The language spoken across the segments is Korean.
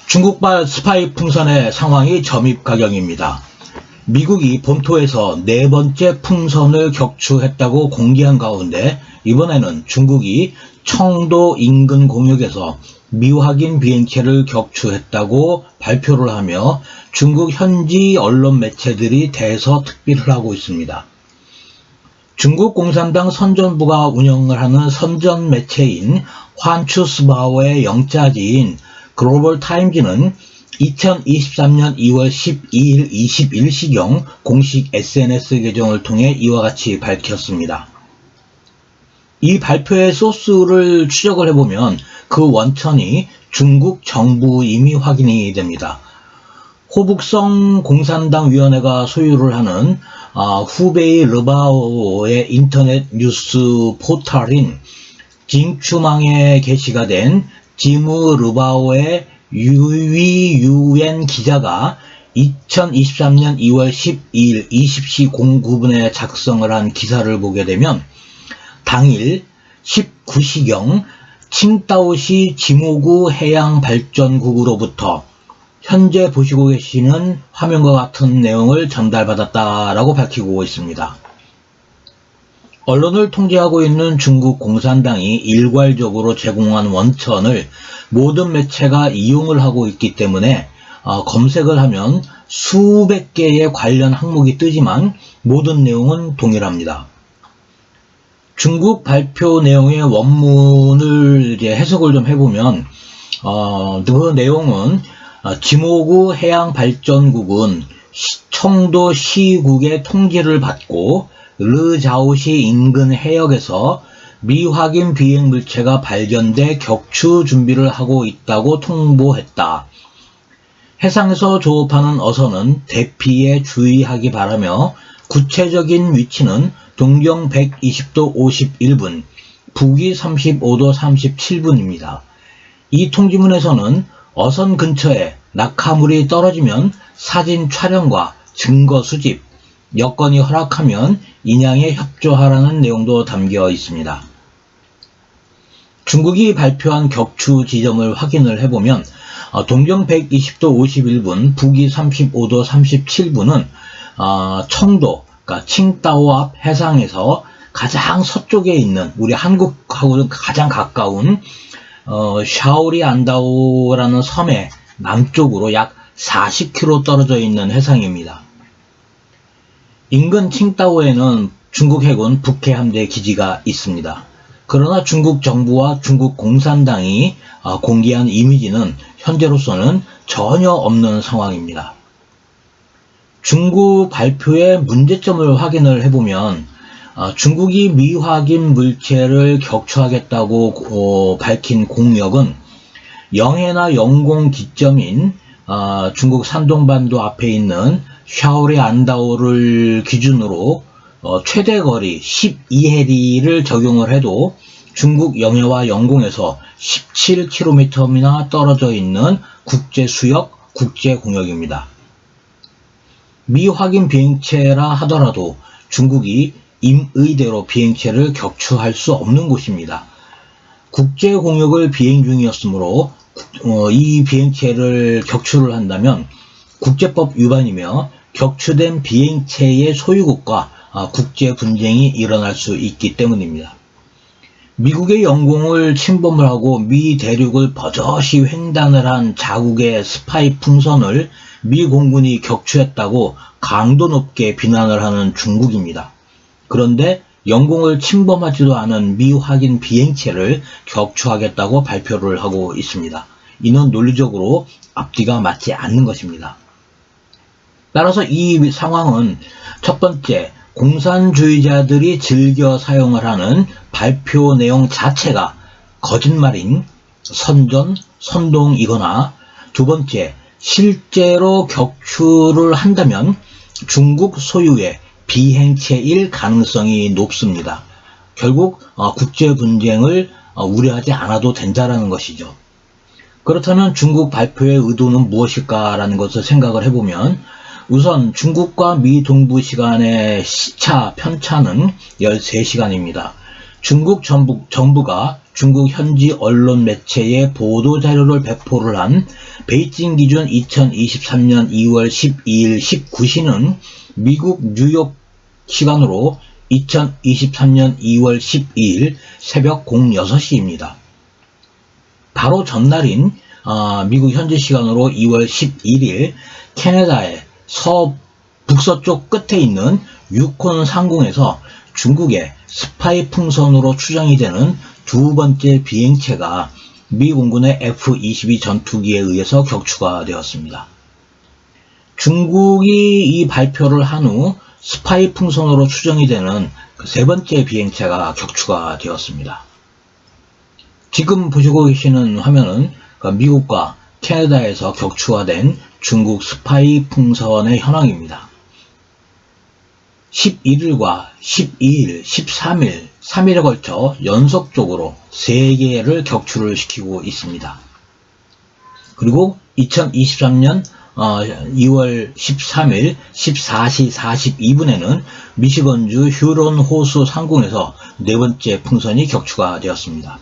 중국발 스파이 풍선의 상황이 점입가경입니다. 미국이 본토에서 네 번째 풍선을 격추했다고 공개한 가운데 이번에는 중국이 청도 인근 공역에서 미확인 비행체를 격추했다고 발표를 하며 중국 현지 언론 매체들이 대서특필을 하고 있습니다. 중국 공산당 선전부가 운영을 하는 선전 매체인 환추스바오의 영자지인 글로벌 타임즈는 2023년 2월 12일 21시경 공식 SNS 계정을 통해 이와 같이 밝혔습니다. 이 발표의 소스를 추적을 해보면 그 원천이 중국 정부임이 확인이 됩니다. 호북성 공산당 위원회가 소유를 하는 후베이 르바오의 인터넷 뉴스 포털인 징추망에 게시가 된 지무 르바오의 유위유엔 기자가 2023년 2월 12일 20시 09분에 작성을 한 기사를 보게 되면 당일 19시경 칭다오시 지모구 해양발전국으로부터 현재 보시고 계시는 화면과 같은 내용을 전달받았다라고 밝히고 있습니다. 언론을 통제하고 있는 중국 공산당이 일괄적으로 제공한 원천을 모든 매체가 이용을 하고 있기 때문에 검색을 하면 수백 개의 관련 항목이 뜨지만 모든 내용은 동일합니다. 중국 발표 내용의 원문을 해석을 좀 해보면 그 내용은 지모구 해양발전국은 청도 시국의 통제를 받고 르자오시 인근 해역에서 미확인 비행 물체가 발견돼 격추 준비를 하고 있다고 통보했다. 해상에서 조업하는 어선은 대피에 주의하기 바라며 구체적인 위치는 동경 120도 51분, 북위 35도 37분입니다. 이 통지문에서는 어선 근처에 낙하물이 떨어지면 사진 촬영과 증거 수집, 여건이 허락하면 인양에 협조하라는 내용도 담겨 있습니다. 중국이 발표한 격추 지점을 확인을 해보면 동경 120도 51분, 북위 35도 37분은 청도, 그러니까 칭다오 앞 해상에서 가장 서쪽에 있는 우리 한국하고는 가장 가까운 샤오리안다오라는 섬의 남쪽으로 약 40km 떨어져 있는 해상입니다. 인근 칭다오에는 중국 해군 북해 함대 기지가 있습니다. 그러나 중국 정부와 중국 공산당이 공개한 이미지는 현재로서는 전혀 없는 상황입니다. 중국 발표의 문제점을 확인을 해보면 중국이 미확인 물체를 격추하겠다고 밝힌 공역은 영해나 영공 기점인 중국 산동반도 앞에 있는 샤오리안다오를 기준으로 최대 거리 12해리를 적용을 해도 중국 영해와 영공에서 17km나 떨어져 있는 국제수역, 국제공역입니다. 미확인 비행체라 하더라도 중국이 임의대로 비행체를 격추할 수 없는 곳입니다. 국제공역을 비행 중이었으므로 이 비행체를 격추를 한다면 국제법 위반이며 격추된 비행체의 소유국과 국제 분쟁이 일어날 수 있기 때문입니다. 미국의 영공을 침범을 하고 미 대륙을 버젓이 횡단을 한 자국의 스파이 풍선을 미 공군이 격추했다고 강도 높게 비난을 하는 중국입니다. 그런데 영공을 침범하지도 않은 미확인 비행체를 격추하겠다고 발표를 하고 있습니다. 이는 논리적으로 앞뒤가 맞지 않는 것입니다. 따라서 이 상황은 첫 번째, 공산주의자들이 즐겨 사용을 하는 발표 내용 자체가 거짓말인 선전, 선동이거나 두 번째, 실제로 격추를 한다면 중국 소유의 비행체일 가능성이 높습니다. 결국 국제 분쟁을 우려하지 않아도 된다는 것이죠. 그렇다면 중국 발표의 의도는 무엇일까라는 것을 생각을 해보면 우선 중국과 미 동부 시간의 시차 편차는 13시간입니다. 중국 정부가 중국 현지 언론 매체에 보도자료를 배포를 한 베이징 기준 2023년 2월 12일 19시는 미국 뉴욕 시간으로 2023년 2월 12일 새벽 06시입니다. 바로 전날인 미국 현지 시간으로 2월 11일 캐나다의 북서쪽 끝에 있는 유콘 상공에서 중국의 스파이 풍선으로 추정이 되는 두 번째 비행체가 미 공군의 F-22 전투기에 의해서 격추가 되었습니다. 중국이 이 발표를 한 후 스파이 풍선으로 추정이 되는 세 번째 비행체가 격추가 되었습니다. 지금 보시고 계시는 화면은 미국과 캐나다에서 격추가 된 중국 스파이 풍선의 현황입니다. 11일과 12일, 13일, 3일에 걸쳐 연속적으로 3개를 격추를 시키고 있습니다. 그리고 2023년 2월 13일 14시 42분에는 미시건주 휴론 호수 상공에서 네 번째 풍선이 격추가 되었습니다.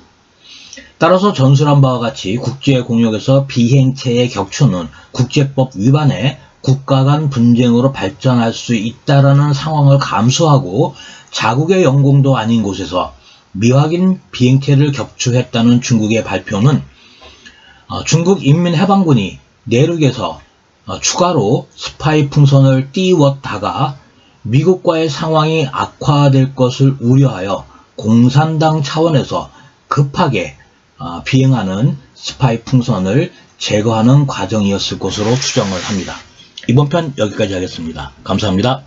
따라서 전술한 바와 같이 국제공역에서 비행체의 격추는 국제법 위반에 국가 간 분쟁으로 발전할 수 있다라는 상황을 감수하고 자국의 영공도 아닌 곳에서 미확인 비행체를 격추했다는 중국의 발표는 중국 인민해방군이 내륙에서 추가로 스파이 풍선을 띄웠다가 미국과의 상황이 악화될 것을 우려하여 공산당 차원에서 급하게 비행하는 스파이 풍선을 제거하는 과정이었을 것으로 추정을 합니다. 이번 편 여기까지 하겠습니다. 감사합니다.